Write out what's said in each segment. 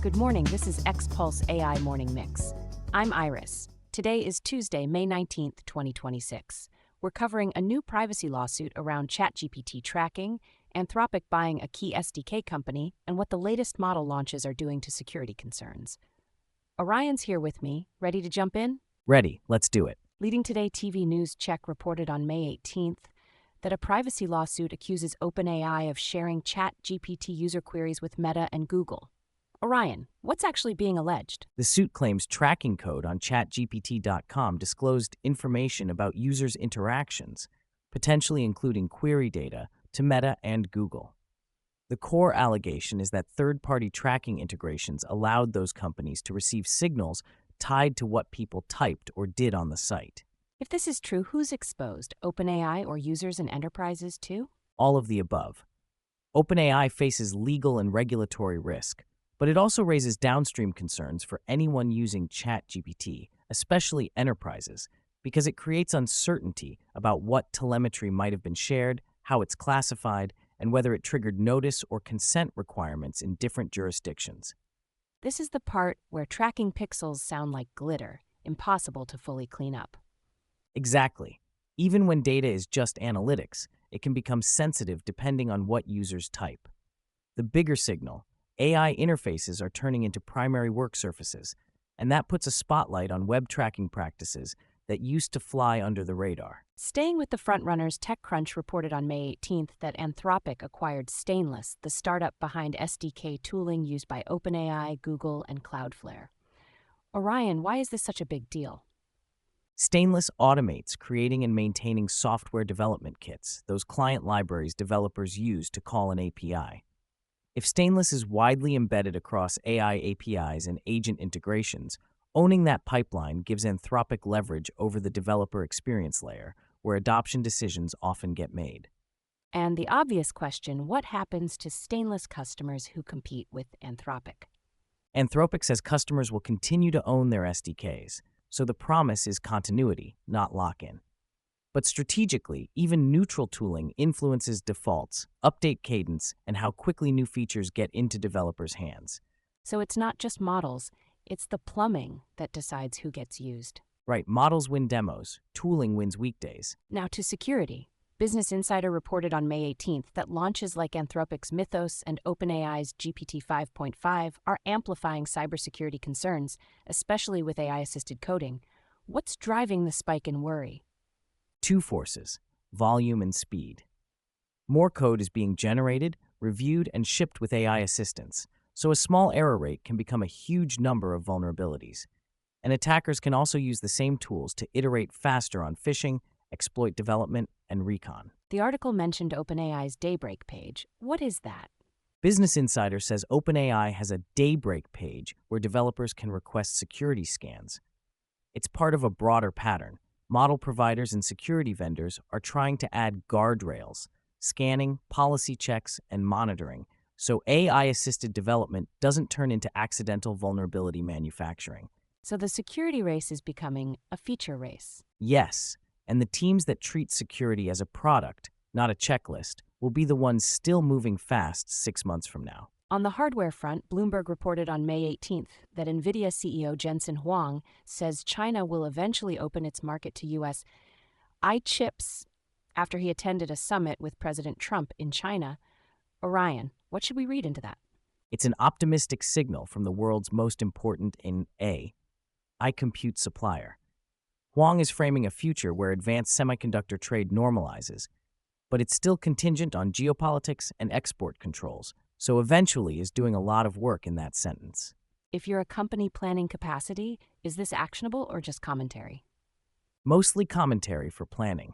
Good morning, this is X-Pulse AI Morning Mix. I'm Iris. Today is Tuesday, May 19th, 2026. We're covering a new privacy lawsuit around ChatGPT tracking, Anthropic buying a key SDK company, and what the latest model launches are doing to security concerns. Orion's here with me, ready to jump in? Ready, let's do it. Leading Today TV News Check reported on May 18th that a privacy lawsuit accuses OpenAI of sharing ChatGPT user queries with Meta and Google. Orion, what's actually being alleged? The suit claims tracking code on ChatGPT.com disclosed information about users' interactions, potentially including query data, to Meta and Google. The core allegation is that third-party tracking integrations allowed those companies to receive signals tied to what people typed or did on the site. If this is true, who's exposed? OpenAI or users and enterprises too? All of the above. OpenAI faces legal and regulatory risk, but it also raises downstream concerns for anyone using ChatGPT, especially enterprises, because it creates uncertainty about what telemetry might have been shared, how it's classified, and whether it triggered notice or consent requirements in different jurisdictions. This is the part where tracking pixels sound like glitter, impossible to fully clean up. Exactly. Even when data is just analytics, it can become sensitive depending on what users type. The bigger signal, AI interfaces are turning into primary work surfaces, and that puts a spotlight on web tracking practices that used to fly under the radar. Staying with the frontrunners, TechCrunch reported on May 18th that Anthropic acquired Stainless, the startup behind SDK tooling used by OpenAI, Google, and Cloudflare. Orion, why is this such a big deal? Stainless automates creating and maintaining software development kits, those client libraries developers use to call an API. If Stainless is widely embedded across AI APIs and agent integrations, owning that pipeline gives Anthropic leverage over the developer experience layer, where adoption decisions often get made. And the obvious question, what happens to Stainless customers who compete with Anthropic? Anthropic says customers will continue to own their SDKs, so the promise is continuity, not lock-in. But strategically, even neutral tooling influences defaults, update cadence, and how quickly new features get into developers' hands. So it's not just models, it's the plumbing that decides who gets used. Right, models win demos, tooling wins weekdays. Now to security. Business Insider reported on May 18th that launches like Anthropic's Mythos and OpenAI's GPT-5.5 are amplifying cybersecurity concerns, especially with AI-assisted coding. What's driving the spike in worry? Two forces, volume and speed. More code is being generated, reviewed, and shipped with AI assistance, so a small error rate can become a huge number of vulnerabilities. And attackers can also use the same tools to iterate faster on phishing, exploit development, and recon. The article mentioned OpenAI's Daybreak page. What is that? Business Insider says OpenAI has a Daybreak page where developers can request security scans. It's part of a broader pattern. Model providers and security vendors are trying to add guardrails, scanning, policy checks, and monitoring, so AI-assisted development doesn't turn into accidental vulnerability manufacturing. So the security race is becoming a feature race. Yes, and the teams that treat security as a product, not a checklist, will be the ones still moving fast 6 months from now. On the hardware front, Bloomberg reported on May 18th that Nvidia CEO Jensen Huang says China will eventually open its market to U.S. chips after he attended a summit with President Trump in China. Orion, what should we read into that? It's an optimistic signal from the world's most important AI compute supplier. Huang is framing a future where advanced semiconductor trade normalizes, but it's still contingent on geopolitics and export controls, so eventually is doing a lot of work in that sentence. If you're a company planning capacity, is this actionable or just commentary? Mostly commentary for planning.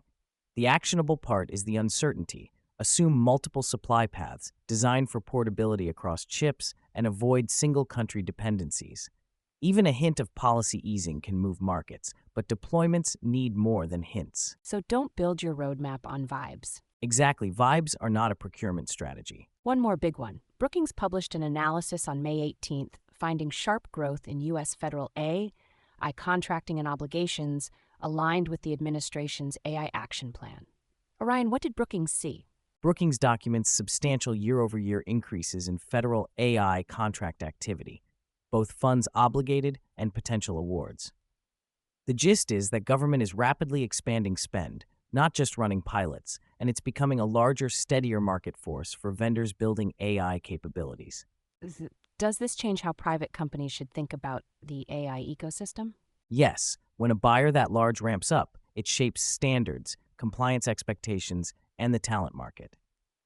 The actionable part is the uncertainty. Assume multiple supply paths, design for portability across chips, and avoid single-country dependencies. Even a hint of policy easing can move markets, but deployments need more than hints. So don't build your roadmap on vibes. Exactly, vibes are not a procurement strategy. One more big one. Brookings published an analysis on May 18th, finding sharp growth in U.S. federal AI contracting and obligations aligned with the administration's AI action plan. Orion, what did Brookings see? Brookings documents substantial year-over-year increases in federal AI contract activity. both funds obligated and potential awards. The gist is that government is rapidly expanding spend, not just running pilots, and it's becoming a larger, steadier market force for vendors building AI capabilities. Does this change how private companies should think about the AI ecosystem? Yes, when a buyer that large ramps up, it shapes standards, compliance expectations, and the talent market.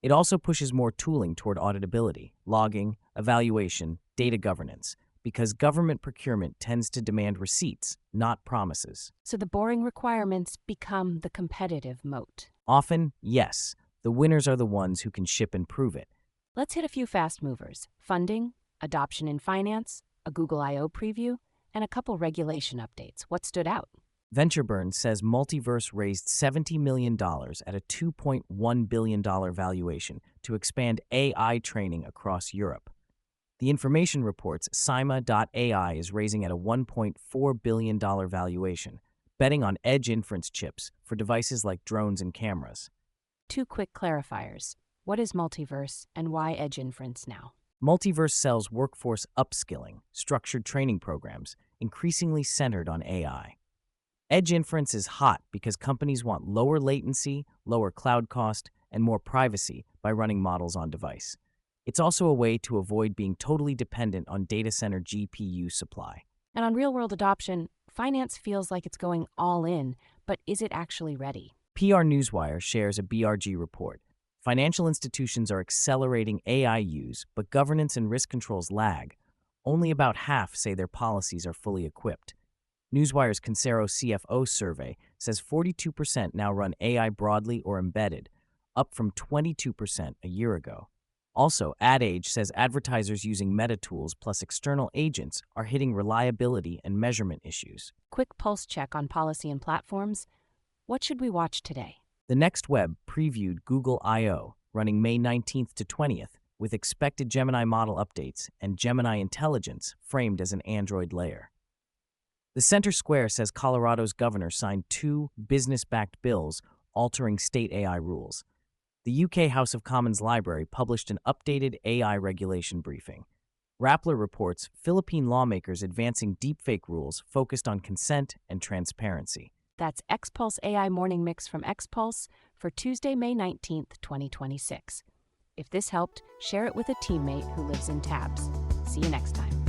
It also pushes more tooling toward auditability, logging, evaluation, data governance, because government procurement tends to demand receipts, not promises. So the boring requirements become the competitive moat. Often, yes, the winners are the ones who can ship and prove it. Let's hit a few fast movers: funding, adoption in finance, a Google I/O preview, and a couple regulation updates. What stood out? VentureBurn says Multiverse raised $70 million at a $2.1 billion valuation to expand AI training across Europe. The information reports SiMa.ai is raising at a $1.4 billion valuation, betting on edge inference chips for devices like drones and cameras. Two quick clarifiers. What is Multiverse and why edge inference now? Multiverse sells workforce upskilling, structured training programs, increasingly centered on AI. Edge inference is hot because companies want lower latency, lower cloud cost, and more privacy by running models on device. It's also a way to avoid being totally dependent on data center GPU supply. And on real-world adoption, finance feels like it's going all in, but is it actually ready? PR Newswire shares a BRG report. Financial institutions are accelerating AI use, but governance and risk controls lag. Only about half say their policies are fully equipped. Newswire's Consero CFO survey says 42% now run AI broadly or embedded, up from 22% a year ago. Also, AdAge says advertisers using meta tools plus external agents are hitting reliability and measurement issues. Quick pulse check on policy and platforms. What should we watch today? The Next Web previewed Google I/O, running May 19th to 20th, with expected Gemini model updates and Gemini intelligence framed as an Android layer. The Center Square says Colorado's governor signed 2 business-backed bills altering state AI rules. The UK House of Commons Library published an updated AI regulation briefing. Rappler reports Philippine lawmakers advancing deepfake rules focused on consent and transparency. That's Xpulse AI Morning Mix from Xpulse for Tuesday, May 19th, 2026. If this helped, share it with a teammate who lives in tabs. See you next time.